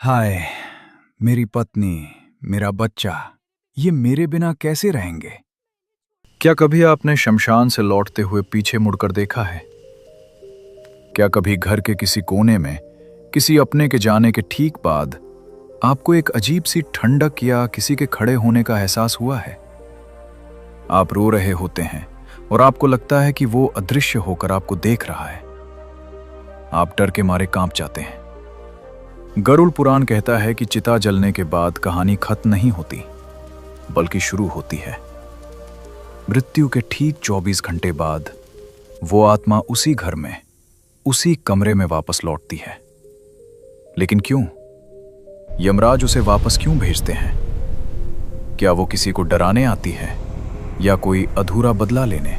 हाय, मेरी पत्नी, मेरा बच्चा, ये मेरे बिना कैसे रहेंगे? क्या कभी आपने शमशान से लौटते हुए पीछे मुड़कर देखा है? क्या कभी घर के किसी कोने में, किसी अपने के जाने के ठीक बाद आपको एक अजीब सी ठंडक या किसी के खड़े होने का एहसास हुआ है? आप रो रहे होते हैं और आपको लगता है कि वो अदृश्य होकर आपको देख रहा है। आप डर के मारे कांप जाते हैं। गरुड़ पुराण कहता है कि चिता जलने के बाद कहानी खत्म नहीं होती, बल्कि शुरू होती है। मृत्यु के ठीक 24 घंटे बाद वो आत्मा उसी घर में, उसी कमरे में वापस लौटती है। लेकिन क्यों? यमराज उसे वापस क्यों भेजते हैं? क्या वो किसी को डराने आती है या कोई अधूरा बदला लेने?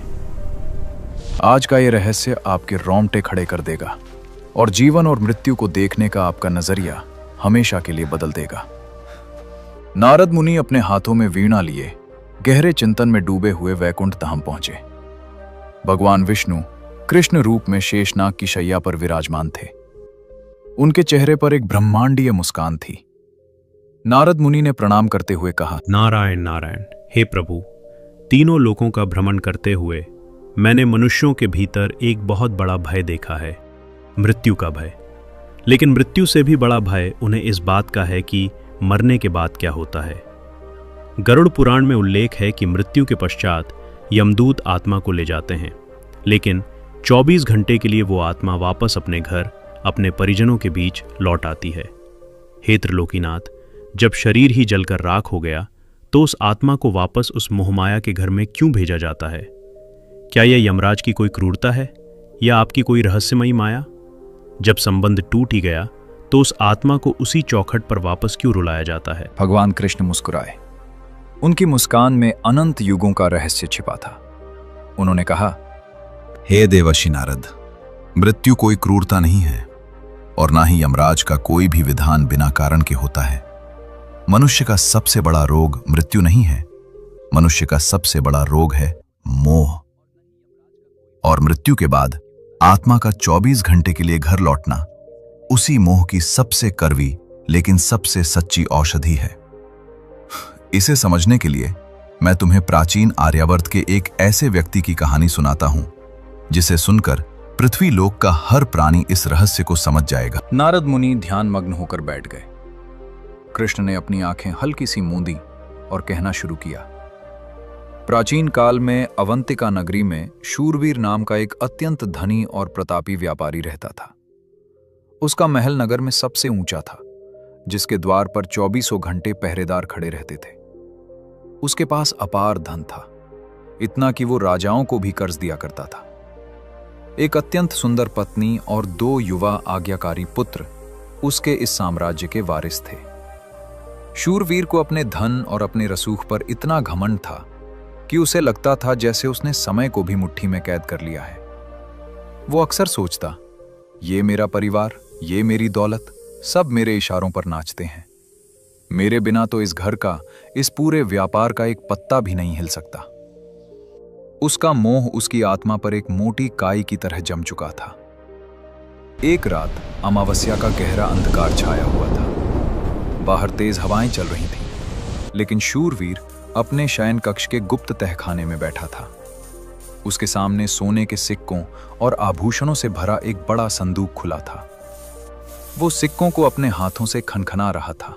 आज का ये रहस्य आपके रोंगटे खड़े कर देगा और जीवन और मृत्यु को देखने का आपका नजरिया हमेशा के लिए बदल देगा। नारद मुनि अपने हाथों में वीणा लिए गहरे चिंतन में डूबे हुए वैकुंठ धाम पहुंचे। भगवान विष्णु कृष्ण रूप में शेषनाग की शैया पर विराजमान थे। उनके चेहरे पर एक ब्रह्मांडीय मुस्कान थी। नारद मुनि ने प्रणाम करते हुए कहा, नारायण नारायण, हे प्रभु, तीनों लोकों का भ्रमण करते हुए मैंने मनुष्यों के भीतर एक बहुत बड़ा भय देखा है, मृत्यु का भय। लेकिन मृत्यु से भी बड़ा भय उन्हें इस बात का है कि मरने के बाद क्या होता है। गरुड़ पुराण में उल्लेख है कि मृत्यु के पश्चात यमदूत आत्मा को ले जाते हैं, लेकिन 24 घंटे के लिए वो आत्मा वापस अपने घर, अपने परिजनों के बीच लौट आती है। हे त्रिलोकीनाथ, जब शरीर ही जलकर राख हो गया तो उस आत्मा को वापस उस मोहमाया के घर में क्यों भेजा जाता है? क्या यह यमराज की कोई क्रूरता है या आपकी कोई रहस्यमयी माया? जब संबंध टूट ही गया तो उस आत्मा को उसी चौखट पर वापस क्यों रुलाया जाता है? भगवान कृष्ण मुस्कुराए। उनकी मुस्कान में अनंत युगों का रहस्य छिपा था। उन्होंने कहा, हे देवर्षि नारद, मृत्यु कोई क्रूरता नहीं है और ना ही यमराज का कोई भी विधान बिना कारण के होता है। मनुष्य का सबसे बड़ा रोग मृत्यु नहीं है, मनुष्य का सबसे बड़ा रोग है मोह। और मृत्यु के बाद आत्मा का 24 घंटे के लिए घर लौटना उसी मोह की सबसे कड़वी लेकिन सबसे सच्ची औषधि है। इसे समझने के लिए मैं तुम्हें प्राचीन आर्यावर्त के एक ऐसे व्यक्ति की कहानी सुनाता हूं जिसे सुनकर पृथ्वी लोक का हर प्राणी इस रहस्य को समझ जाएगा। नारद मुनि ध्यान मग्न होकर बैठ गए। कृष्ण ने अपनी आंखें हल्की सी मूंदी और कहना शुरू किया। प्राचीन काल में अवंतिका नगरी में शूरवीर नाम का एक अत्यंत धनी और प्रतापी व्यापारी रहता था। उसका महल नगर में सबसे ऊंचा था, जिसके द्वार पर 24 घंटे पहरेदार खड़े रहते थे। उसके पास अपार धन था, इतना कि वो राजाओं को भी कर्ज दिया करता था। एक अत्यंत सुंदर पत्नी और 2 युवा आज्ञाकारी पुत्र उसके इस साम्राज्य के वारिस थे। शूरवीर को अपने धन और अपने रसूख पर इतना घमंड था कि उसे लगता था जैसे उसने समय को भी मुट्ठी में कैद कर लिया है। वो अक्सर सोचता, ये मेरा परिवार, ये मेरी दौलत, सब मेरे इशारों पर नाचते हैं। मेरे बिना तो इस घर का, इस पूरे व्यापार का एक पत्ता भी नहीं हिल सकता। उसका मोह उसकी आत्मा पर एक मोटी काई की तरह जम चुका था। एक रात अमावस्या का गहरा अंधकार छाया हुआ था। बाहर तेज हवाएं चल रही थीं, लेकिन शूरवीर अपने शयन कक्ष के गुप्त तहखाने में बैठा था। उसके सामने सोने के सिक्कों और आभूषणों से भरा एक बड़ा संदूक खुला था। वो सिक्कों को अपने हाथों से खनखना रहा था।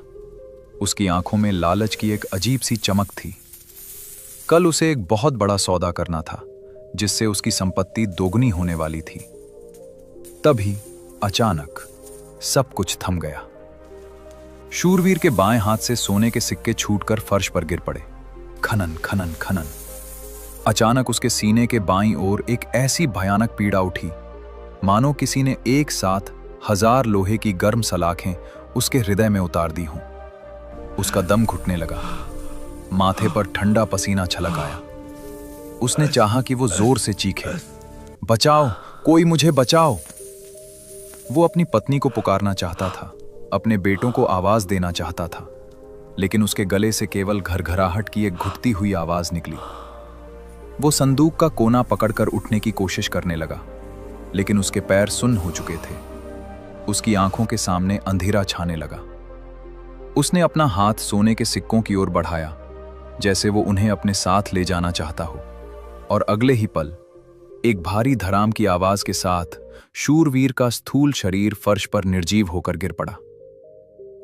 उसकी आंखों में लालच की एक अजीब सी चमक थी। कल उसे एक बहुत बड़ा सौदा करना था, जिससे उसकी संपत्ति दोगुनी होने वाली थी। तभी अचानक सब कुछ थम गया। शूरवीर के बाएं हाथ से सोने के सिक्के छूटकर फर्श पर गिर पड़े। खनन खनन खनन। अचानक उसके सीने के बाईं ओर एक ऐसी भयानक पीड़ा उठी, मानो किसी ने एक साथ 1000 लोहे की गर्म सलाखें उसके हृदय में उतार दी हों। उसका दम घुटने लगा, माथे पर ठंडा पसीना छलक आया। उसने चाहा कि वो जोर से चीखे, बचाओ, कोई मुझे बचाओ। वो अपनी पत्नी को पुकारना चाहता था, अपने बेटों को आवाज देना चाहता था, लेकिन उसके गले से केवल घरघराहट की एक घुटती हुई आवाज निकली। वो संदूक का कोना पकड़कर उठने की कोशिश करने लगा, लेकिन उसके पैर सुन्न हो चुके थे। उसकी आंखों के सामने अंधेरा छाने लगा उसने अपना हाथ सोने के सिक्कों की ओर बढ़ाया, जैसे वो उन्हें अपने साथ ले जाना चाहता हो, और अगले ही पल एक भारी धड़ाम की आवाज के साथ शूरवीर का स्थूल शरीर फर्श पर निर्जीव होकर गिर पड़ा।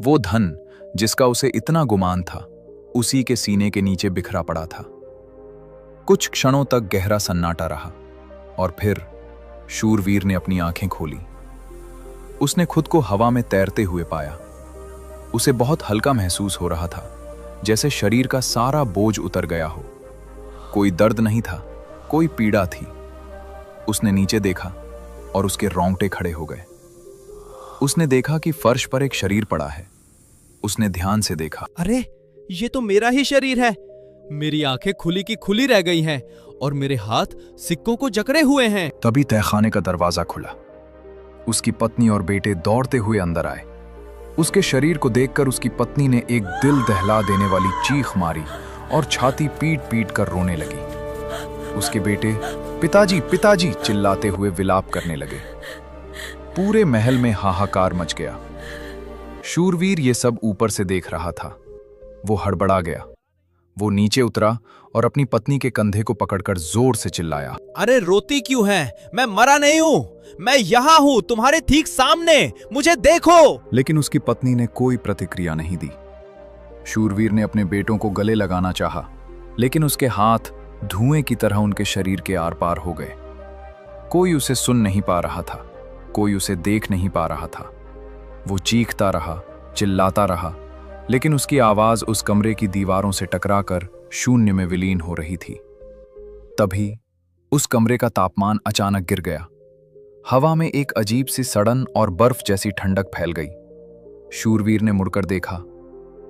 वो धन जिसका उसे इतना गुमान था, उसी के सीने के नीचे बिखरा पड़ा था। कुछ क्षणों तक गहरा सन्नाटा रहा और फिर शूरवीर ने अपनी आंखें खोली। उसने खुद को हवा में तैरते हुए पाया। उसे बहुत हल्का महसूस हो रहा था, जैसे शरीर का सारा बोझ उतर गया हो। कोई दर्द नहीं था, कोई पीड़ा थी। उसने नीचे देखा और उसके रोंगटे खड़े हो गए। उसने देखा कि फर्श पर एक शरीर पड़ा है। उसने ध्यान से देखा। अरे, ये तो मेरा ही शरीर है। मेरी आंखें खुली की खुली रह गई हैं और मेरे हाथ सिक्कों को जकड़े हुए हैं। तभी तहखाने का दरवाजा खुला। उसकी पत्नी और बेटे दौड़ते हुए अंदर आए। उसके शरीर को देखकर उसकी पत्नी ने एक दिल दहला देने वाली चीख मारी और छाती पीट पीट कर रोने लगी। उसके बेटे पिताजी पिताजी चिल्लाते हुए विलाप करने लगे। पूरे महल में हाहाकार मच गया। शूरवीर ये सब ऊपर से देख रहा था। वो हड़बड़ा गया। वो नीचे उतरा और अपनी पत्नी के कंधे को पकड़कर जोर से चिल्लाया, अरे रोती क्यों है? मैं मरा नहीं हूं, मैं यहां हूं, तुम्हारे ठीक सामने, मुझे देखो। लेकिन उसकी पत्नी ने कोई प्रतिक्रिया नहीं दी। शूरवीर ने अपने बेटों को गले लगाना चाहा, लेकिन उसके हाथ धुएं की तरह उनके शरीर के आर पार हो गए। कोई उसे सुन नहीं पा रहा था, कोई उसे देख नहीं पा रहा था। वो चीखता रहा, चिल्लाता रहा, लेकिन उसकी आवाज उस कमरे की दीवारों से टकराकर शून्य में विलीन हो रही थी। तभी उस कमरे का तापमान अचानक गिर गया। हवा में एक अजीब सी सड़न और बर्फ जैसी ठंडक फैल गई। शूरवीर ने मुड़कर देखा।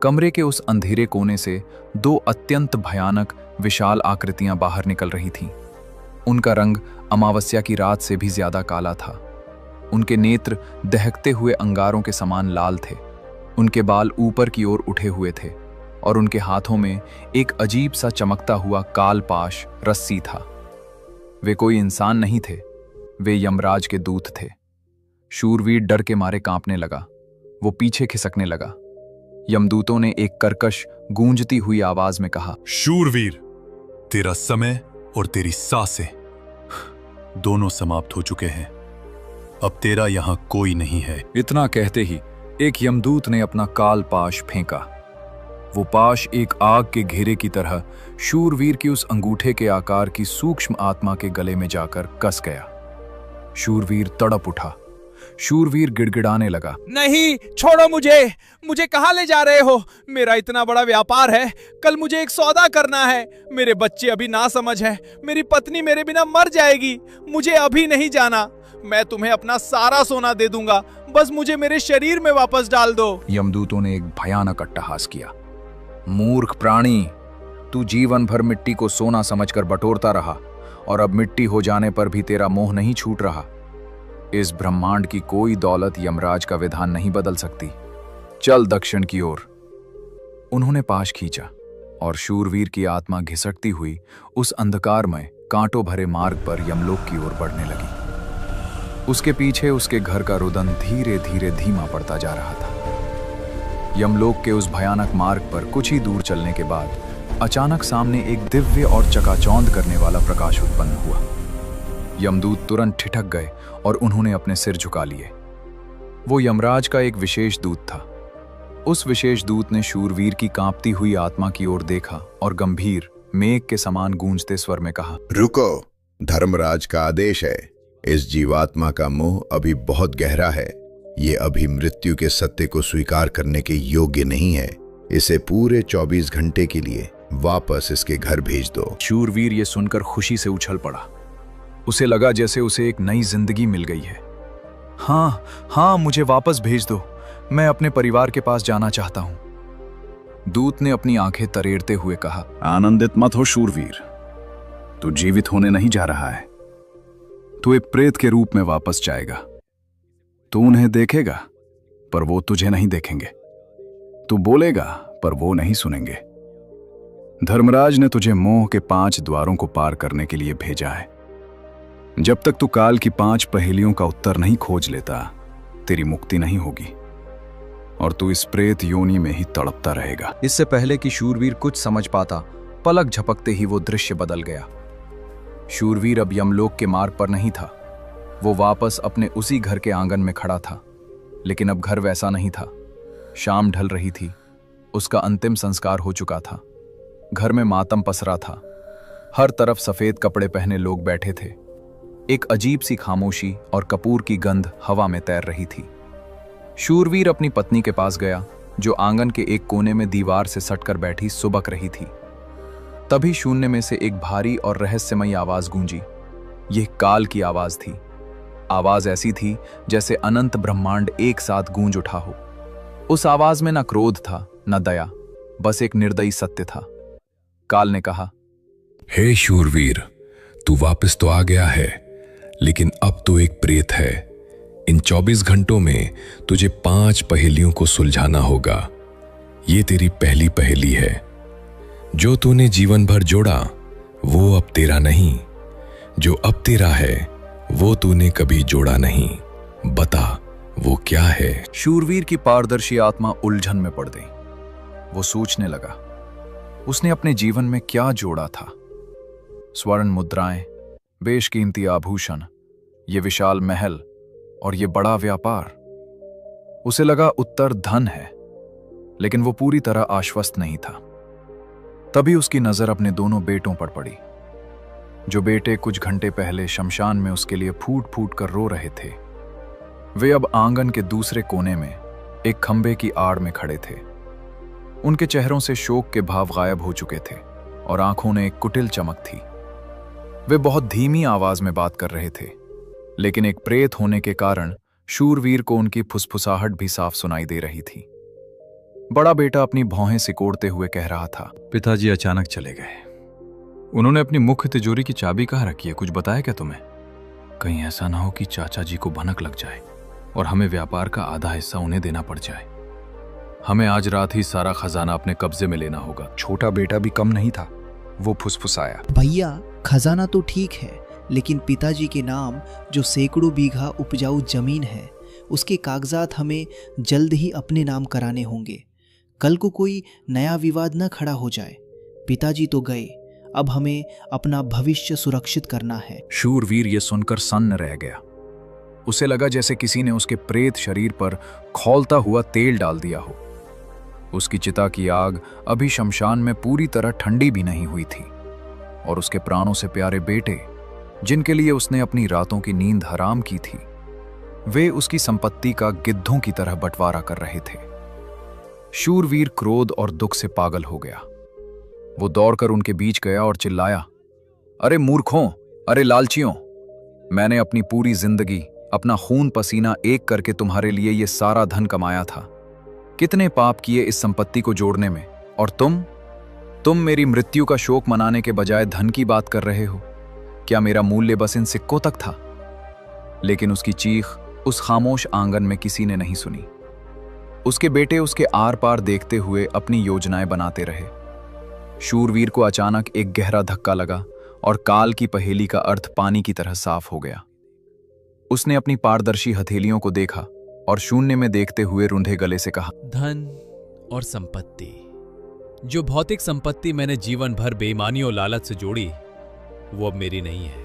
कमरे के उस अंधेरे कोने से दो अत्यंत भयानक विशाल आकृतियां बाहर निकल रही थीं। उनका रंग अमावस्या की रात से भी ज्यादा काला था। उनके नेत्र दहकते हुए अंगारों के समान लाल थे। उनके बाल ऊपर की ओर उठे हुए थे और उनके हाथों में एक अजीब सा चमकता हुआ कालपाश रस्सी था। वे कोई इंसान नहीं थे, वे यमराज के दूत थे। शूरवीर डर के मारे कांपने लगा। वो पीछे खिसकने लगा। यमदूतों ने एक कर्कश गूंजती हुई आवाज में कहा, शूरवीर, तेरा समय और तेरी सांसें दोनों समाप्त हो चुके हैं। अब तेरा यहां कोई नहीं है। इतना कहते ही एक यमदूत ने अपना काल पाश फेंका। वो पाश एक आग के घेरे की तरह शूरवीर की उस अंगूठे के आकार की सूक्ष्म आत्मा के गले में जाकर कस गया। शूरवीर तड़प उठा। शूरवीर गिड़गिड़ाने लगा, नहीं, छोड़ो मुझे, मुझे कहां ले जा रहे हो? मेरा इतना बड़ा व्यापार है, कल मुझे एक सौदा करना है। मेरे बच्चे अभी नासमझ हैं, मेरी पत्नी मेरे बिना मर जाएगी। मुझे अभी नहीं जाना। मैं तुम्हें अपना सारा सोना दे दूंगा, बस मुझे मेरे शरीर में वापस डाल दो। यमदूतों ने एक भयानक अट्टहास किया। मूर्ख प्राणी, तू जीवन भर मिट्टी को सोना समझकर बटोरता रहा और अब मिट्टी हो जाने पर भी तेरा मोह नहीं छूट रहा। इस ब्रह्मांड की कोई दौलत यमराज का विधान नहीं बदल सकती। चल दक्षिण की ओर। उन्होंने पाश खींचा और शूरवीर की आत्मा घिसटती हुई उस अंधकारमय कांटों भरे मार्ग पर यमलोक की ओर बढ़ने लगी। उसके पीछे उसके घर का रुदन धीरे धीरे धीमा पड़ता जा रहा था। यमलोक के उस भयानक मार्ग पर कुछ ही दूर चलने के बाद अचानक सामने एक दिव्य और चकाचौंध करने वाला प्रकाश उत्पन्न हुआ। यमदूत तुरंत ठिठक गए और उन्होंने अपने सिर झुका लिए। वो यमराज का एक विशेष दूत था। उस विशेष दूत ने शूरवीर की कांपती हुई आत्मा की ओर देखा और गंभीर मेघ के समान गूंजते स्वर में कहा, रुको, धर्मराज का आदेश है। इस जीवात्मा का मोह अभी बहुत गहरा है। ये अभी मृत्यु के सत्य को स्वीकार करने के योग्य नहीं है। इसे पूरे 24 घंटे के लिए वापस इसके घर भेज दो। शूरवीर ये सुनकर खुशी से उछल पड़ा। उसे लगा जैसे उसे एक नई जिंदगी मिल गई है। हाँ हाँ, मुझे वापस भेज दो। मैं अपने परिवार के पास जाना चाहता हूं। दूत ने अपनी आंखें तरेड़ते हुए कहा, आनंदित मत हो शूरवीर, तू जीवित होने नहीं जा रहा है। तू एक प्रेत के रूप में वापस जाएगा। तू उन्हें देखेगा पर वो तुझे नहीं देखेंगे। तू बोलेगा पर वो नहीं सुनेंगे। धर्मराज ने तुझे मोह के 5 द्वारों को पार करने के लिए भेजा है। जब तक तू काल की 5 पहेलियों का उत्तर नहीं खोज लेता, तेरी मुक्ति नहीं होगी। और तू इस प्रेत योनि में ही तड़पता रहेगा। इससे पहले कि शूरवीर कुछ समझ पाता, पलक झपकते ही वो दृश्य बदल गया। शूरवीर अब यमलोक के मार्ग पर नहीं था। वो वापस अपने उसी घर के आंगन में खड़ा था, लेकिन अब घर वैसा नहीं था। शाम ढल रही थी, उसका अंतिम संस्कार हो चुका था। घर में मातम पसरा था। हर तरफ सफेद कपड़े पहने लोग बैठे थे। एक अजीब सी खामोशी और कपूर की गंध हवा में तैर रही थी। शूरवीर अपनी पत्नी के पास गया, जो आंगन के एक कोने में दीवार से सटकर बैठी सुबक रही थी। तभी शून्य में से एक भारी और रहस्यमयी आवाज गूंजी। यह काल की आवाज थी। आवाज ऐसी थी जैसे अनंत ब्रह्मांड एक साथ गूंज उठा हो। उस आवाज में न क्रोध था, न दया, बस एक निर्दयी सत्य था। काल ने कहा, हे शूरवीर, तू वापस तो आ गया है, लेकिन अब तो एक प्रेत है। इन 24 घंटों में तुझे 5 पहेलियों को सुलझाना होगा। ये तेरी पहली पहेली है। जो तूने जीवन भर जोड़ा वो अब तेरा नहीं, जो अब तेरा है वो तूने कभी जोड़ा नहीं। बता वो क्या है? शूरवीर की पारदर्शी आत्मा उलझन में पड़ गई। वो सोचने लगा, उसने अपने जीवन में क्या जोड़ा था? स्वर्ण मुद्राएं, बेशकीमती आभूषण, ये विशाल महल और ये बड़ा व्यापार। उसे लगा उत्तर धन है, लेकिन वो पूरी तरह आश्वस्त नहीं था। तभी उसकी नजर अपने दोनों बेटों पर पड़ी, जो बेटे कुछ घंटे पहले शमशान में उसके लिए फूट फूट कर रो रहे थे। वे अब आंगन के दूसरे कोने में एक खंबे की आड़ में खड़े थे। उनके चेहरों से शोक के भाव गायब हो चुके थे और आंखों में एक कुटिल चमक थी। वे बहुत धीमी आवाज में बात कर रहे थे, लेकिन एक प्रेत होने के कारण शूरवीर को उनकी फुसफुसाहट भी साफ सुनाई दे रही थी। बड़ा बेटा अपनी भौहें सिकोड़ते हुए कह रहा था, पिताजी अचानक चले गए। उन्होंने अपनी मुख्य तिजोरी की चाबी कहाँ रखी है? कुछ बताया क्या तुम्हें? कहीं ऐसा ना हो कि चाचा जी को भनक लग जाए और हमें व्यापार का आधा हिस्सा उन्हें देना पड़ जाए। हमें आज रात ही सारा खजाना अपने कब्जे में लेना होगा। छोटा बेटा भी कम नहीं था। वो फुसफुसाया, भैया, खजाना तो ठीक है, लेकिन पिताजी के नाम जो सैकड़ों बीघा उपजाऊ जमीन है, उसके कागजात हमें जल्द ही अपने नाम कराने होंगे। कल को कोई नया विवाद न खड़ा हो जाए। पिताजी तो गए, अब हमें अपना भविष्य सुरक्षित करना है। शूरवीर ये सुनकर सन्न रह गया। उसे लगा जैसे किसी ने उसके प्रेत शरीर पर खौलता हुआ तेल डाल दिया हो। उसकी चिता की आग अभी शमशान में पूरी तरह ठंडी भी नहीं हुई थी, और उसके प्राणों से प्यारे बेटे, जिनके लिए उसने अपनी रातों की नींद हराम की थी, वे उसकी संपत्ति का गिद्धों की तरह बंटवारा कर रहे थे। शूरवीर क्रोध और दुख से पागल हो गया। वो दौड़कर उनके बीच गया और चिल्लाया, अरे मूर्खों, अरे लालचियों, मैंने अपनी पूरी जिंदगी अपना खून पसीना एक करके तुम्हारे लिए ये सारा धन कमाया था। कितने पाप किए इस संपत्ति को जोड़ने में, और तुम मेरी मृत्यु का शोक मनाने के बजाय धन की बात कर रहे हो। क्या मेरा मूल्य बस इन सिक्कों तक था? लेकिन उसकी चीख उस खामोश आंगन में किसी ने नहीं सुनी। उसके बेटे उसके आर पार देखते हुए अपनी योजनाएं बनाते रहे। शूरवीर को अचानक एक गहरा धक्का लगा और काल की पहेली का अर्थ पानी की तरह साफ हो गया। उसने अपनी पारदर्शी हथेलियों को देखा और शून्य में देखते हुए रुंधे गले से कहा, धन और संपत्ति, जो भौतिक संपत्ति मैंने जीवन भर बेईमानी और लालच से जोड़ी, वो अब मेरी नहीं है।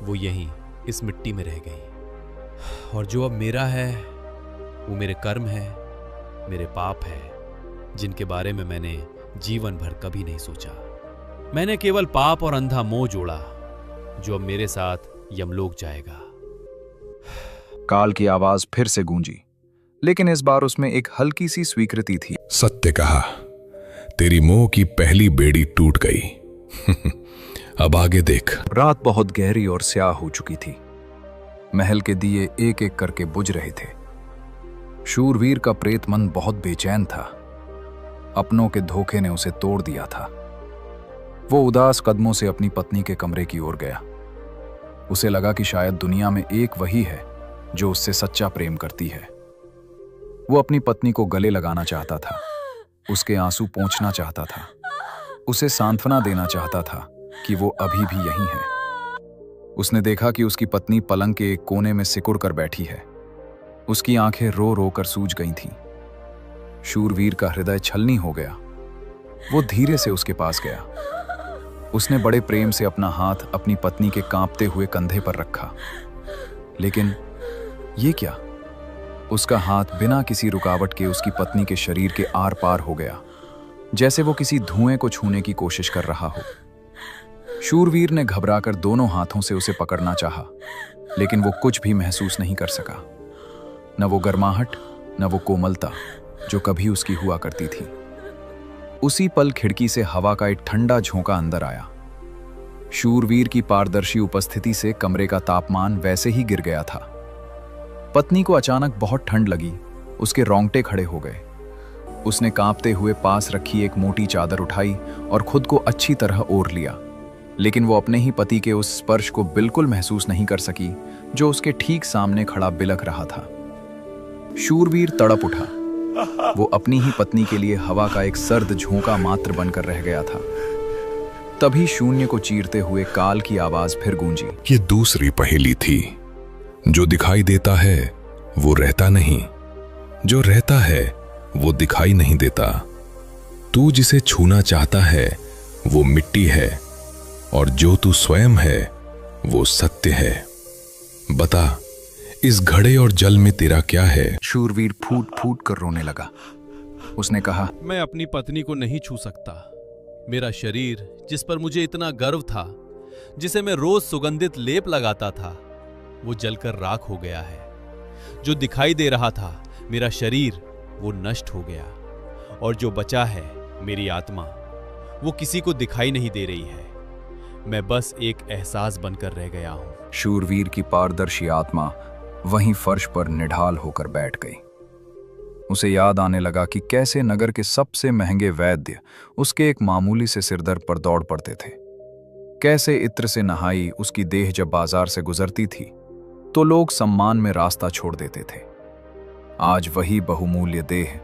वो यहीं इस मिट्टी में रह गई। और जो अब मेरा है वो मेरे कर्म है, मेरे पाप है, जिनके बारे में मैंने जीवन भर कभी नहीं सोचा। मैंने केवल पाप और अंधा मोह जोड़ा, जो अब मेरे साथ यमलोक जाएगा। काल की आवाज फिर से गूंजी, लेकिन इस बार उसमें एक हल्की सी स्वीकृति थी। सत्य कहा, तेरी मोह की पहली बेड़ी टूट गई। अब आगे देख। रात बहुत गहरी और स्याह हो चुकी थी। महल के दिए एक एक करके बुझ रहे थे। शूरवीर का प्रेत मन बहुत बेचैन था। अपनों के धोखे ने उसे तोड़ दिया था। वो उदास कदमों से अपनी पत्नी के कमरे की ओर गया। उसे लगा कि शायद दुनिया में एक वही है जो उससे सच्चा प्रेम करती है। वो अपनी पत्नी को गले लगाना चाहता था, उसके आंसू पोंछना चाहता था, उसे सांत्वना देना चाहता था कि वो अभी भी यहीं है। उसने देखा कि उसकी पत्नी पलंग के एक कोने में सिकुड़ कर बैठी है। उसकी आंखें रो रो कर सूज गई थीं। शूरवीर का हृदय छलनी हो गया। वो धीरे से उसके पास गया। उसने बड़े प्रेम से अपना हाथ अपनी पत्नी के कांपते हुए कंधे पर रखा। लेकिन ये क्या? उसका हाथ बिना किसी रुकावट के उसकी पत्नी के शरीर के आर पार हो गया, जैसे वो किसी धुएं को छूने की कोशिश कर रहा हो। शूरवीर ने घबराकर दोनों हाथों से उसे पकड़ना चाहा, लेकिन वो कुछ भी महसूस नहीं कर सका। न वो गर्माहट, न वो कोमलता जो कभी उसकी हुआ करती थी। उसी पल खिड़की से हवा का एक ठंडा झोंका अंदर आया। शूरवीर की पारदर्शी उपस्थिति से कमरे का तापमान वैसे ही गिर गया था। पत्नी को अचानक बहुत ठंड लगी। उसके रोंगटे खड़े हो गए। उसने कांपते हुए पास रखी एक मोटी चादर उठाई और खुद को अच्छी तरह ओढ़ लिया, लेकिन वो अपने ही पति के उस स्पर्श को बिल्कुल महसूस नहीं कर सकी जो उसके ठीक सामने खड़ा बिलख रहा था। शूरवीर तड़प उठा। वो अपनी ही पत्नी के लिए हवा का एक सर्द झोंका मात्र बनकर रह गया था। तभी शून्य को चीरते हुए काल की आवाज फिर गूंजी। ये दूसरी पहेली थी। जो दिखाई देता है वो रहता नहीं, जो रहता है वो दिखाई नहीं देता। तू जिसे छूना चाहता है वो मिट्टी है, और जो तू स्वयं है वो सत्य है। बता, इस घड़े और जल में तेरा क्या है? शूरवीर फूट फूट कर रोने लगा। उसने कहा, मैं अपनी पत्नी को नहीं छू सकता। मेरा शरीर, जिस पर मुझे इतना गर्व था, जिसे मैं रोज सुगंधित लेप लगाता था, वो जलकर राख हो गया है। जो दिखाई दे रहा था, मेरा शरीर, वो नष्ट हो गया, और जो बचा है, मेरी आत्मा, वो किसी को दिखाई नहीं दे रही है। मैं बस एक एहसास बनकर रह गया हूं। शूरवीर की पारदर्शी आत्मा वहीं फर्श पर निढाल होकर बैठ गई। उसे याद आने लगा कि कैसे नगर के सबसे महंगे वैद्य उसके एक मामूली से सिरदर्द पर दौड़ पड़ते थे। कैसे इत्र से नहाई उसकी देह जब बाजार से गुजरती थी तो लोग सम्मान में रास्ता छोड़ देते थे। आज वही बहुमूल्य देह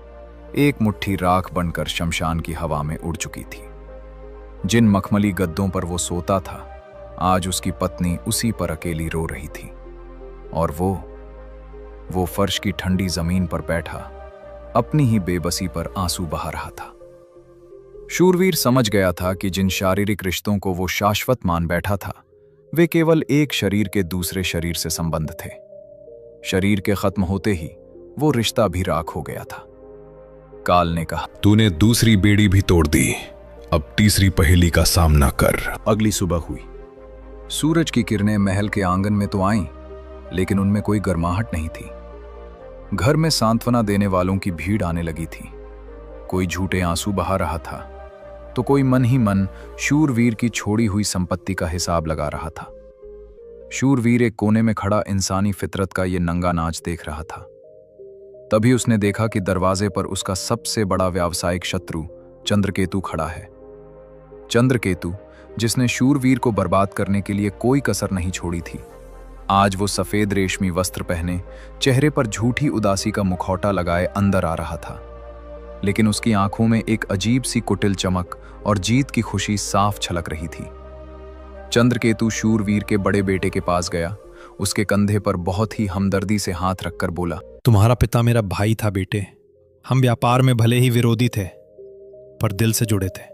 एक मुट्ठी राख बनकर शमशान की हवा में उड़ चुकी थी। जिन मखमली गद्दों पर वो सोता था, आज उसकी पत्नी उसी पर अकेली रो रही थी, और वो फर्श की ठंडी जमीन पर बैठा अपनी ही बेबसी पर आंसू बहा रहा था। शूरवीर समझ गया था कि जिन शारीरिक रिश्तों को वो शाश्वत मान बैठा था, वे केवल एक शरीर के दूसरे शरीर से संबंध थे। शरीर के खत्म होते ही वो रिश्ता भी राख हो गया था। काल ने कहा, तूने दूसरी बेड़ी भी तोड़ दी, अब तीसरी पहेली का सामना कर। अगली सुबह हुई। सूरज की किरणें महल के आंगन में तो आईं, लेकिन उनमें कोई गर्माहट नहीं थी। घर में सांत्वना देने वालों की भीड़ आने लगी थी। कोई झूठे आंसू बहा रहा था, तो कोई मन ही मन शूरवीर की छोड़ी हुई संपत्ति का हिसाब लगा रहा था। शूरवीर एक कोने में खड़ा इंसानी फितरत का ये नंगा नाच देख रहा था। तभी उसने देखा कि दरवाजे पर उसका सबसे बड़ा व्यावसायिक शत्रु चंद्रकेतु खड़ा है। चंद्रकेतु, जिसने शूरवीर को बर्बाद करने के लिए कोई कसर नहीं छोड़ी थी, आज वो सफेद रेशमी वस्त्र पहने, चेहरे पर झूठी उदासी का मुखौटा लगाए अंदर आ रहा था। लेकिन उसकी आंखों में एक अजीब सी कुटिल चमक और जीत की खुशी साफ छलक रही थी। चंद्रकेतु शूरवीर के बड़े बेटे के पास गया, उसके कंधे पर बहुत ही हमदर्दी से हाथ रखकर बोला, तुम्हारा पिता मेरा भाई था बेटे। हम व्यापार में भले ही विरोधी थे, पर दिल से जुड़े थे।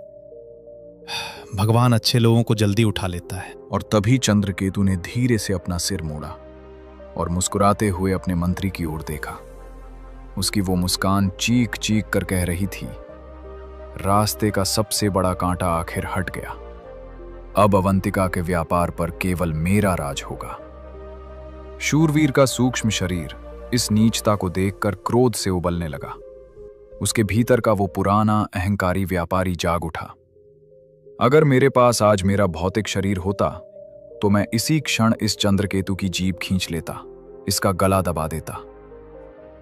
भगवान अच्छे लोगों को जल्दी उठा लेता है। और तभी चंद्रकेतु ने धीरे से अपना सिर मोड़ा और मुस्कुराते हुए अपने मंत्री की ओर देखा। उसकी वो मुस्कान चीख चीख कर कह रही थी, रास्ते का सबसे बड़ा कांटा आखिर हट गया। अब अवंतिका के व्यापार पर केवल मेरा राज होगा। शूरवीर का सूक्ष्म शरीर इस नीचता को देखकर क्रोध से उबलने लगा। उसके भीतर का वो पुराना अहंकारी व्यापारी जाग उठा। अगर मेरे पास आज मेरा भौतिक शरीर होता तो मैं इसी क्षण इस चंद्रकेतु की जीभ खींच लेता, इसका गला दबा देता।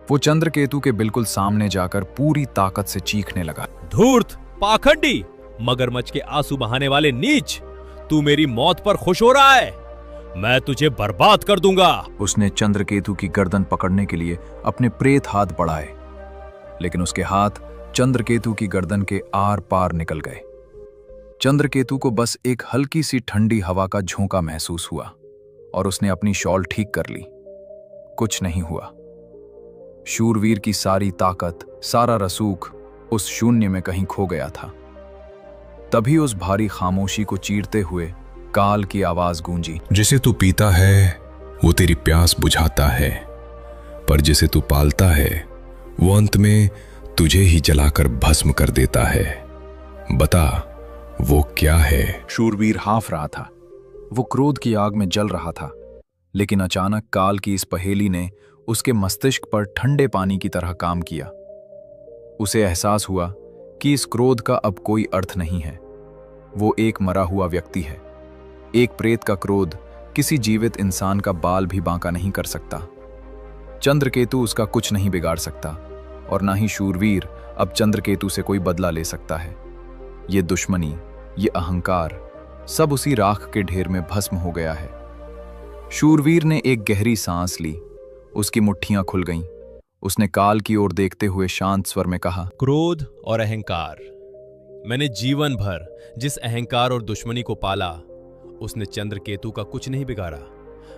वो चंद्रकेतु के बिल्कुल सामने जाकर पूरी ताकत से चीखने लगा, धूर्त, पाखंडी, मगरमच्छ के आंसू बहाने वाले नीच, तू मेरी मौत पर खुश हो रहा है? मैं तुझे बर्बाद कर दूंगा। उसने चंद्रकेतु की गर्दन पकड़ने के लिए अपने प्रेत हाथ बढ़ाए, लेकिन उसके हाथ चंद्रकेतु की गर्दन के आर पार निकल गए। चंद्रकेतु को बस एक हल्की सी ठंडी हवा का झोंका महसूस हुआ और उसने अपनी शॉल ठीक कर ली। कुछ नहीं हुआ। शूरवीर की सारी ताकत, सारा रसूख उस शून्य में कहीं खो गया था। तभी उस भारी खामोशी को चीरते हुए काल की आवाज गूंजी। जिसे तू पीता है वो तेरी प्यास बुझाता है, पर जिसे तू पालता है वो अंत में तुझे ही जलाकर भस्म कर देता है। बता वो क्या है? शूरवीर हाँफ रहा था, वो क्रोध की आग में जल रहा था, लेकिन अचानक काल की इस पहेली ने उसके मस्तिष्क पर ठंडे पानी की तरह काम किया। उसे एहसास हुआ कि इस क्रोध का अब कोई अर्थ नहीं है। वो एक मरा हुआ व्यक्ति है। एक प्रेत का क्रोध किसी जीवित इंसान का बाल भी बांका नहीं कर सकता। चंद्रकेतु उसका कुछ नहीं बिगाड़ सकता, और ना ही शूरवीर अब चंद्रकेतु से कोई बदला ले सकता है। ये दुश्मनी, ये अहंकार सब उसी राख के ढेर में भस्म हो गया है। शूरवीर ने एक गहरी सांस ली, उसकी मुट्ठियां खुल गईं। उसने काल की ओर देखते हुए शांत स्वर में कहा, क्रोध और अहंकार, मैंने जीवन भर जिस अहंकार और दुश्मनी को पाला, उसने चंद्रकेतु का कुछ नहीं बिगाड़ा,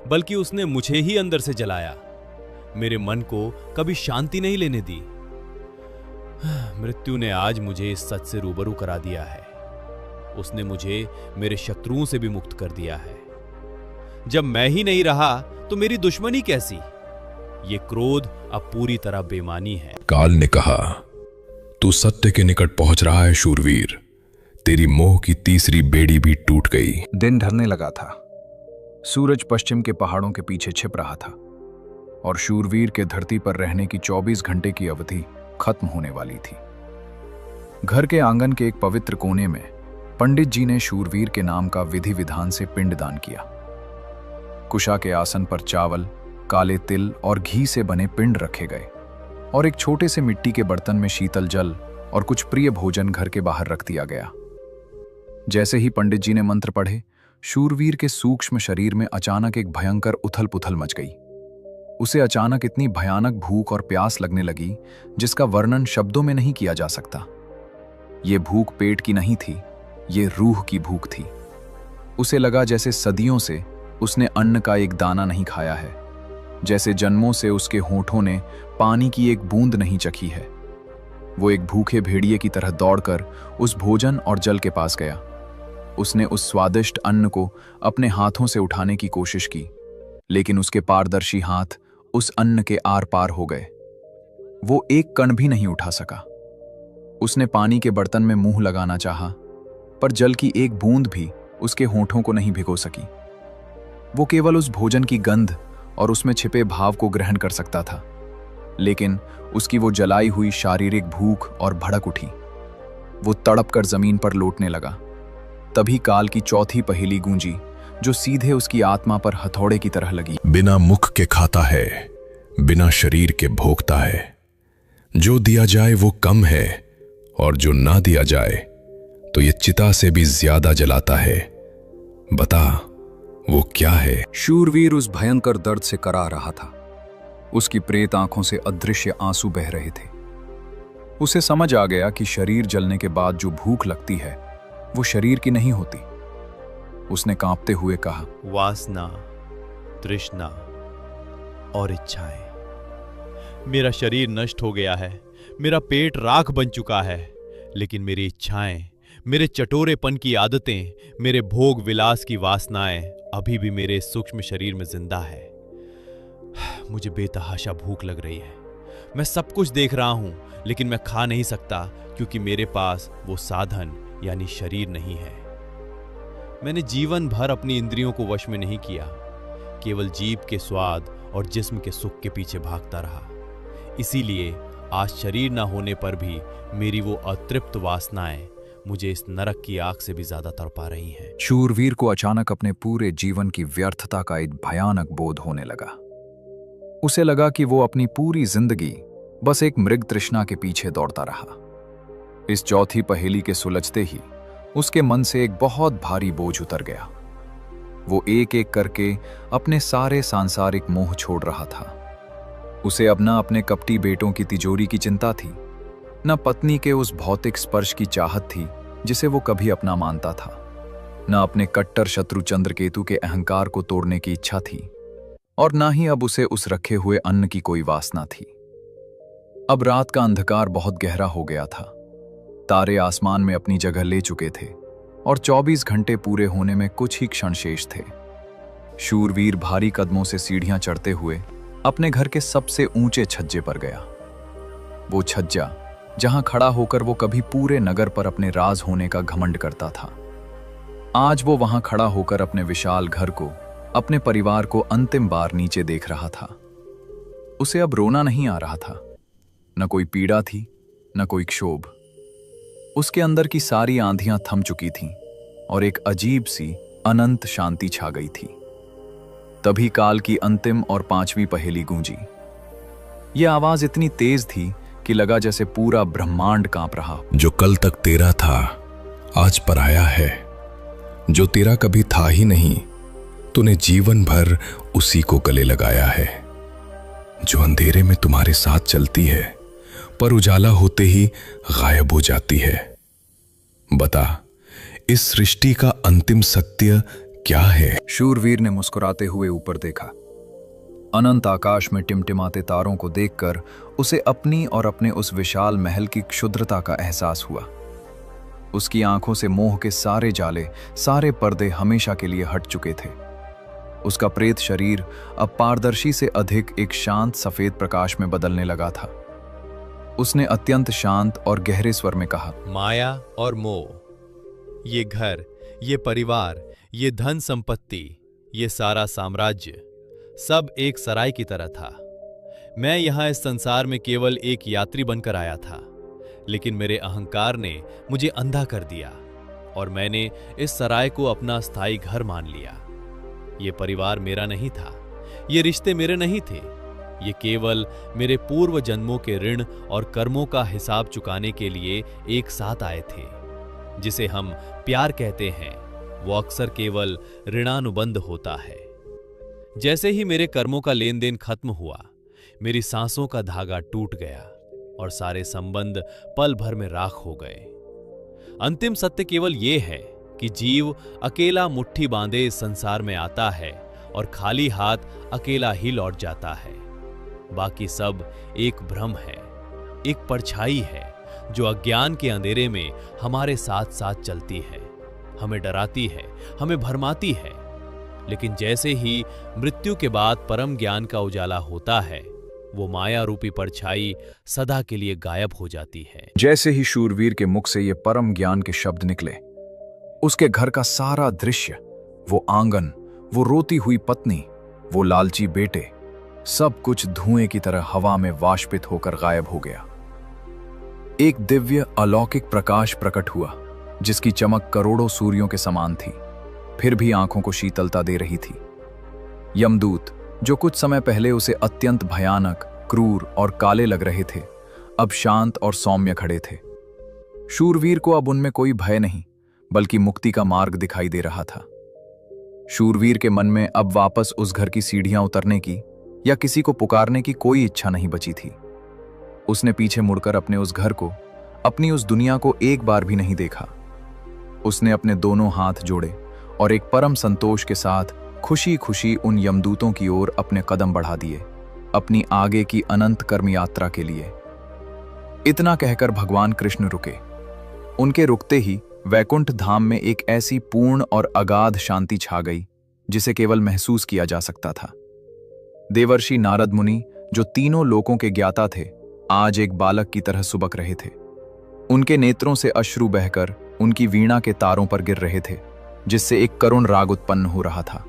बल्कि उसने मुझे ही अंदर से जलाया। मेरे मन को कभी शांति नहीं लेने दी। मृत्यु ने आज मुझे इस सच से रूबरू करा दिया है। उसने मुझे मेरे शत्रुओं से भी मुक्त कर दिया है। जब मैं ही नहीं रहा तो मेरी दुश्मनी कैसी? ये क्रोध अब पूरी तरह बेमानी है। काल ने कहा, तू सत्य के निकट पहुंच रहा है शूरवीर। तेरी मोह की तीसरी बेड़ी भी टूट गई। दिन ढलने लगा था। सूरज पश्चिम के पहाड़ों के पीछे छिप रहा था, और शूरवीर के धरती पर रहने की 24 घंटे की अवधि खत्म होने वाली थी। घर के आंगन के एक पवित्र कोने में पंडित जी ने शूरवीर के नाम का विधि विधान से पिंडदान किया। कुशा के आसन पर चावल, काले तिल और घी से बने पिंड रखे गए, और एक छोटे से मिट्टी के बर्तन में शीतल जल और कुछ प्रिय भोजन घर के बाहर रख दिया गया। जैसे ही पंडित जी ने मंत्र पढ़े, शूरवीर के सूक्ष्म शरीर में अचानक एक भयंकर उथल पुथल मच गई। उसे अचानक इतनी भयानक भूख और प्यास लगने लगी जिसका वर्णन शब्दों में नहीं किया जा सकता। ये भूख पेट की नहीं थी, ये रूह की भूख थी। उसे लगा जैसे सदियों से उसने अन्न का एक दाना नहीं खाया है, जैसे जन्मों से उसके होठों ने पानी की एक बूंद नहीं चखी है। वो एक भूखे भेड़िए की तरह दौड़कर उस भोजन और जल के पास गया। उसने उस स्वादिष्ट अन्न को अपने हाथों से उठाने की कोशिश की, लेकिन उसके पारदर्शी हाथ उस अन्न के आर पार हो गए। वो एक कण भी नहीं उठा सका। उसने पानी के बर्तन में मुंह लगाना चाहा, पर जल की एक बूंद भी उसके होठों को नहीं भिगो सकी। वो केवल उस भोजन की गंध और उसमें छिपे भाव को ग्रहण कर सकता था, लेकिन उसकी वो जलाई हुई शारीरिक भूख और भड़क उठी। वो तड़प कर जमीन पर लौटने लगा। तभी काल की चौथी पहेली गूंजी, जो सीधे उसकी आत्मा पर हथौड़े की तरह लगी। बिना मुख के खाता है, बिना शरीर के भोगता है। जो दिया जाए वो कम है, और जो ना दिया जाए तो ये चिता से भी ज्यादा जलाता है। बता वो क्या है? शूरवीर उस भयंकर दर्द से करा रहा था। उसकी प्रेत आंखों से अदृश्य आंसू बह रहे थे। उसे समझ आ गया कि शरीर जलने के बाद जो भूख लगती है वो शरीर की नहीं होती। उसने कांपते हुए कहा, वासना, तृष्णा और इच्छाएं। मेरा शरीर नष्ट हो गया है, मेरा पेट राख बन चुका है, लेकिन मेरी इच्छाएं, मेरे चटोरेपन की आदतें, मेरे भोग विलास की वासनाएं अभी भी मेरे सूक्ष्म शरीर में जिंदा है। मुझे बेतहाशा भूख लग रही है। मैं सब कुछ देख रहा हूं, लेकिन मैं खा नहीं सकता, क्योंकि मेरे पास वो साधन यानी शरीर नहीं है। मैंने जीवन भर अपनी इंद्रियों को वश में नहीं किया, केवल जीभ के स्वाद और जिस्म के सुख के पीछे भागता रहा। इसीलिए आज शरीर न होने पर भी मेरी वो अतृप्त वासनाएं मुझे इस नरक की आग से भी ज्यादा तड़पा रही हैं। शूरवीर को अचानक अपने पूरे जीवन की व्यर्थता का एक भयानक बोध होने लगा। उसे लगा कि वो अपनी पूरी जिंदगी बस एक मृग तृष्णा के पीछे दौड़ता रहा। इस चौथी पहेली के सुलझते ही उसके मन से एक बहुत भारी बोझ उतर गया। वो एक एक करके अपने सारे सांसारिक मोह छोड़ रहा था। उसे अब न अपने कपटी बेटों की तिजोरी की चिंता थी, न पत्नी के उस भौतिक स्पर्श की चाहत थी जिसे वो कभी अपना मानता था, न अपने कट्टर शत्रु चंद्रकेतु के अहंकार को तोड़ने की इच्छा थी, और न ही अब उसे उस रखे हुए अन्न की कोई वासना थी। अब रात का अंधकार बहुत गहरा हो गया था। तारे आसमान में अपनी जगह ले चुके थे और 24 घंटे पूरे होने में कुछ ही क्षण शेष थे। शूरवीर भारी कदमों से सीढ़ियां चढ़ते हुए अपने घर के सबसे ऊंचे छज्जे पर गया। वो छज्जा जहां खड़ा होकर वो कभी पूरे नगर पर अपने राज होने का घमंड करता था, आज वो वहां खड़ा होकर अपने विशाल घर को, अपने परिवार को अंतिम बार नीचे देख रहा था। उसे अब रोना नहीं आ रहा था, न कोई पीड़ा थी, न कोई क्षोभ। उसके अंदर की सारी आंधियां थम चुकी थीं और एक अजीब सी अनंत शांति छा गई थी। तभी काल की अंतिम और 5वीं पहेली गूंजी। यह आवाज इतनी तेज थी कि लगा जैसे पूरा ब्रह्मांड कांप रहा। जो कल तक तेरा था आज पराया है, जो तेरा कभी था ही नहीं तूने जीवन भर उसी को गले लगाया है। जो अंधेरे में तुम्हारे साथ चलती है पर उजाला होते ही गायब हो जाती है। बता, इस सृष्टि का अंतिम सत्य क्या है? शूरवीर ने मुस्कुराते हुए ऊपर देखा। अनंत आकाश में टिमटिमाते तारों को देखकर उसे अपनी और अपने उस विशाल महल की क्षुद्रता का एहसास हुआ। उसकी आंखों से मोह के सारे जाले, सारे पर्दे हमेशा के लिए हट चुके थे। उसका प्रेत शरीर अब पारदर्शी से अधिक एक शांत सफेद प्रकाश में बदलने लगा था। उसने अत्यंत शांत और गहरे स्वर में कहा, माया और मोह, ये घर, ये परिवार, ये धन संपत्ति, ये सारा साम्राज्य सब एक सराय की तरह था। मैं यहां इस संसार में केवल एक यात्री बनकर आया था, लेकिन मेरे अहंकार ने मुझे अंधा कर दिया और मैंने इस सराय को अपना स्थायी घर मान लिया। ये परिवार मेरा नहीं था, ये रिश्ते मेरे नहीं थे, ये केवल मेरे पूर्व जन्मों के ऋण और कर्मों का हिसाब चुकाने के लिए एक साथ आए थे। जिसे हम प्यार कहते हैं, वो अक्सर केवल ऋणानुबंध होता है। जैसे ही मेरे कर्मों का लेन देन खत्म हुआ, मेरी सांसों का धागा टूट गया और सारे संबंध पल भर में राख हो गए। अंतिम सत्य केवल ये है कि जीव अकेला मुट्ठी बांधे इस संसार में आता है और खाली हाथ अकेला ही लौट जाता है। बाकी सब एक भ्रम है, एक परछाई है जो अज्ञान के अंधेरे में हमारे साथ साथ चलती है, हमें डराती है, हमें भरमाती है। लेकिन जैसे ही मृत्यु के बाद परम ज्ञान का उजाला होता है, वो माया रूपी परछाई सदा के लिए गायब हो जाती है। जैसे ही शूरवीर के मुख से ये परम ज्ञान के शब्द निकले, उसके घर का सारा दृश्य, वो आंगन, वो रोती हुई पत्नी, वो लालची बेटे, सब कुछ धुएं की तरह हवा में वाष्पित होकर गायब हो गया। एक दिव्य अलौकिक प्रकाश प्रकट हुआ, जिसकी चमक करोड़ों सूर्यों के समान थी, फिर भी आंखों को शीतलता दे रही थी। यमदूत, जो कुछ समय पहले उसे अत्यंत भयानक, क्रूर और काले लग रहे थे, अब शांत और सौम्य खड़े थे। शूरवीर को अब उनमें कोई भय नहीं, बल्कि मुक्ति का मार्ग दिखाई दे रहा था। शूरवीर के मन में अब वापस उस घर की सीढ़ियां उतरने की या किसी को पुकारने की कोई इच्छा नहीं बची थी। उसने पीछे मुड़कर अपने उस घर को, अपनी उस दुनिया को एक बार भी नहीं देखा। उसने अपने दोनों हाथ जोड़े और एक परम संतोष के साथ खुशी खुशी उन यमदूतों की ओर अपने कदम बढ़ा दिए, अपनी आगे की अनंत कर्म यात्रा के लिए। इतना कहकर भगवान कृष्ण रुके। उनके रुकते ही वैकुंठ धाम में एक ऐसी पूर्ण और अगाध शांति छा गई, जिसे केवल महसूस किया जा सकता था। देवर्षि नारद मुनि, जो तीनों लोकों के ज्ञाता थे, आज एक बालक की तरह सुबक रहे थे। उनके नेत्रों से अश्रु बहकर उनकी वीणा के तारों पर गिर रहे थे, जिससे एक करुण राग उत्पन्न हो रहा था।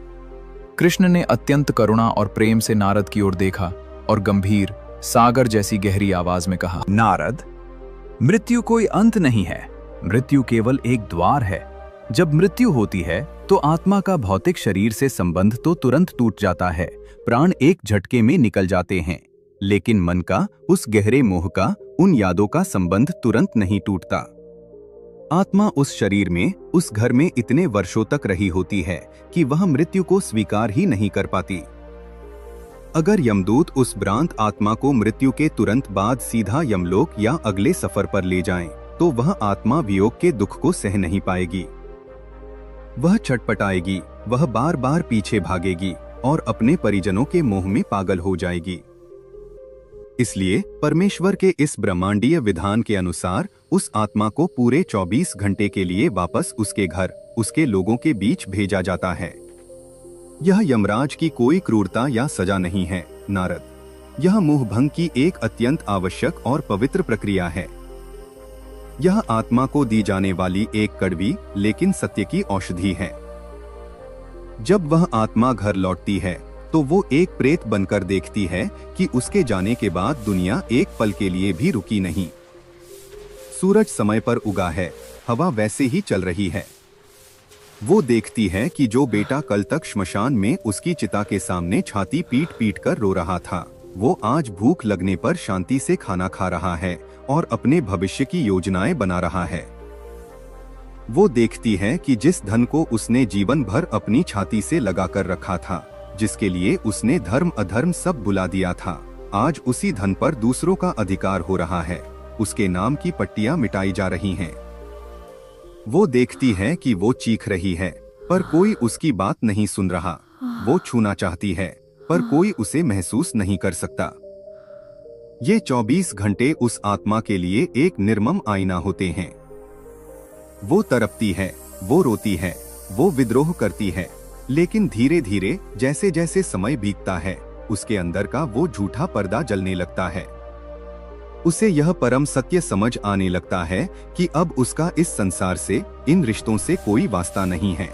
कृष्ण ने अत्यंत करुणा और प्रेम से नारद की ओर देखा और गंभीर, सागर जैसी गहरी आवाज में कहा, नारद, मृत्यु कोई अंत नहीं है, मृत्यु केवल एक द्वार है। जब मृत्यु होती है तो आत्मा का भौतिक शरीर से संबंध तो तुरंत टूट जाता है, प्राण एक झटके में निकल जाते हैं, लेकिन मन का, उस गहरे मोह का, उन यादों का संबंध तुरंत नहीं टूटता। आत्मा उस शरीर में, उस घर में इतने वर्षों तक रही होती है कि वह मृत्यु को स्वीकार ही नहीं कर पाती। अगर यमदूत उस भ्रांत आत्मा को मृत्यु के तुरंत बाद सीधा यमलोक या अगले सफर पर ले जाएं, तो वह आत्मा वियोग के दुख को सह नहीं पाएगी। वह छटपटाएगी, वह बार बार पीछे भागेगी और अपने परिजनों के मोह में पागल हो जाएगी। इसलिए परमेश्वर के इस ब्रह्मांडीय विधान के अनुसार उस आत्मा को पूरे 24 घंटे के लिए वापस उसके घर, उसके लोगों के बीच भेजा जाता है। यह यमराज की कोई क्रूरता या सजा नहीं है नारद, यह मोहभंग की एक अत्यंत आवश्यक और पवित्र प्रक्रिया है। यह आत्मा को दी जाने वाली एक कड़वी लेकिन सत्य की औषधि है। जब वह आत्मा घर लौटती है तो वो एक प्रेत बनकर देखती है कि उसके जाने के बाद दुनिया एक पल के लिए भी रुकी नहीं। सूरज समय पर उगा है, हवा वैसे ही चल रही है। वो देखती है कि जो बेटा कल तक श्मशान में उसकी चिता के सामने छाती पीट पीट कर रो रहा था, वो आज भूख लगने पर शांति से खाना खा रहा है और अपने भविष्य की योजनाएं बना रहा है। वो देखती है कि जिस धन को उसने जीवन भर अपनी छाती से लगाकर रखा था, जिसके लिए उसने धर्म अधर्म सब बुला दिया था, आज उसी धन पर दूसरों का अधिकार हो रहा है। उसके नाम की पट्टियां मिटाई जा रही हैं। वो देखती है कि वो चीख रही है पर कोई उसकी बात नहीं सुन रहा। वो छूना चाहती है पर कोई उसे महसूस नहीं कर सकता। ये 24 घंटे उस आत्मा के लिए एक निर्मम आईना होते हैं। वो तड़पती है, वो रोती है, वो विद्रोह करती है, लेकिन धीरे धीरे जैसे जैसे समय बीतता है उसके अंदर का वो झूठा पर्दा जलने लगता है। उसे यह परम सत्य समझ आने लगता है कि अब उसका इस संसार से, इन रिश्तों से कोई वास्ता नहीं है।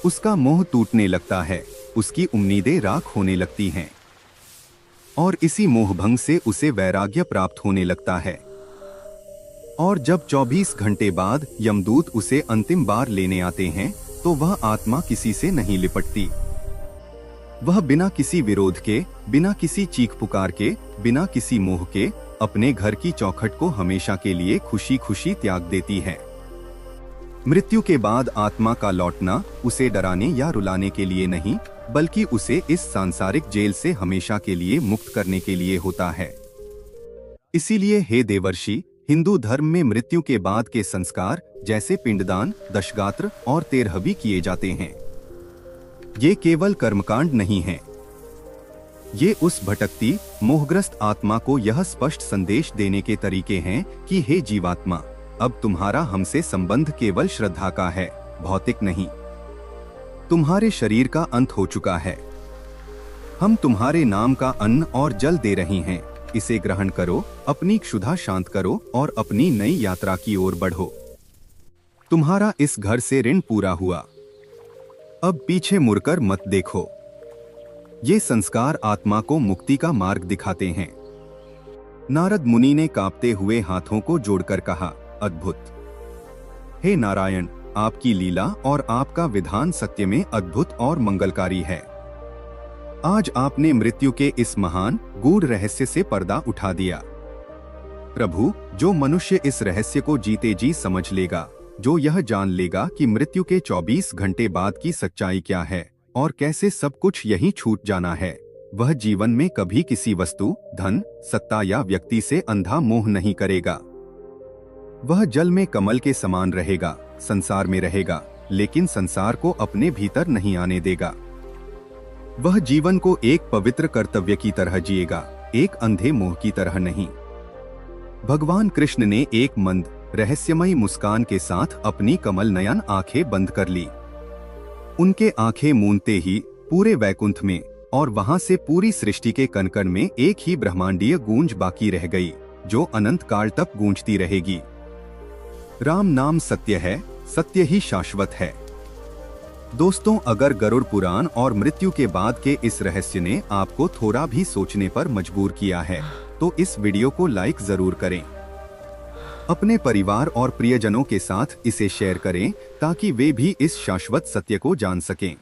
उसका मोह टूटने लगता है, उसकी उम्मीदें राख होने लगती हैं और इसी मोहभंग से उसे वैराग्य प्राप्त होने लगता है। और जब 24 घंटे बाद यमदूत उसे अंतिम बार लेने आते हैं तो वह आत्मा किसी से नहीं लिपटती। वह बिना किसी विरोध के, बिना किसी चीख पुकार के, बिना किसी मोह के अपने घर की चौखट को हमेशा के लिए खुशी खुशी त्याग देती है। मृत्यु के बाद आत्मा का लौटना उसे डराने या रुलाने के लिए नहीं, बल्कि उसे इस सांसारिक जेल से हमेशा के लिए मुक्त करने के लिए होता है। इसीलिए हे देवर्षि, हिंदू धर्म में मृत्यु के बाद के संस्कार जैसे पिंडदान, दशगात्र और तेरहवी किए जाते हैं। ये केवल कर्मकांड नहीं है, ये उस भटकती, मोहग्रस्त आत्मा को यह स्पष्ट संदेश देने के तरीके हैं कि हे जीवात्मा, अब तुम्हारा हमसे संबंध केवल श्रद्धा का है, भौतिक नहीं। तुम्हारे शरीर का अंत हो चुका है। हम तुम्हारे नाम का अन्न और जल दे रहे हैं, इसे ग्रहण करो, अपनी क्षुधा शांत करो और अपनी नई यात्रा की ओर बढ़ो। तुम्हारा इस घर से ऋण पूरा हुआ, अब पीछे मुड़कर मत देखो। ये संस्कार आत्मा को मुक्ति का मार्ग दिखाते हैं। नारद मुनि ने कांपते हुए हाथों को जोड़कर कहा, अद्भुत। हे नारायण, आपकी लीला और आपका विधान सत्य में अद्भुत और मंगलकारी है। आज आपने मृत्यु के इस महान गूढ़ रहस्य से पर्दा उठा दिया। प्रभु, जो मनुष्य इस रहस्य को जीते जी समझ लेगा, जो यह जान लेगा कि मृत्यु के 24 घंटे बाद की सच्चाई क्या है और कैसे सब कुछ यहीं छूट जाना है, वह जीवन में कभी किसी वस्तु, धन, सत्ता या व्यक्ति से अंधा मोह नहीं करेगा। वह जल में कमल के समान रहेगा, संसार में रहेगा, लेकिन संसार को अपने भीतर नहीं आने देगा। वह जीवन को एक पवित्र कर्तव्य की तरह जिएगा, एक अंधे मोह की तरह नहीं। भगवान कृष्ण ने एक मंद, रहस्यमयी मुस्कान के साथ अपनी कमल नयन आंखें बंद कर ली। उनके आंखें मूंदते ही पूरे वैकुंठ में और वहां से पूरी सृष्टि के कण-कण में एक ही ब्रह्मांडीय गूंज बाकी रह गई, जो अनंत काल तक गूंजती रहेगी। राम नाम सत्य है, सत्य ही शाश्वत है। दोस्तों, अगर गरुड़ पुराण और मृत्यु के बाद के इस रहस्य ने आपको थोड़ा भी सोचने पर मजबूर किया है, तो इस वीडियो को लाइक जरूर करें। अपने परिवार और प्रियजनों के साथ इसे शेयर करें ताकि वे भी इस शाश्वत सत्य को जान सकें।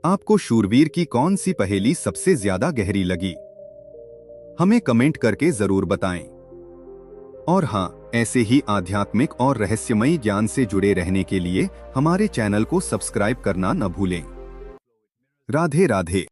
आपको शूरवीर की कौन सी पहेली सबसे ज्यादा गहरी लगी, हमें कमेंट करके जरूर बताएं। और हाँ, ऐसे ही आध्यात्मिक और रहस्यमयी ज्ञान से जुड़े रहने के लिए हमारे चैनल को सब्सक्राइब करना न भूलें। राधे राधे।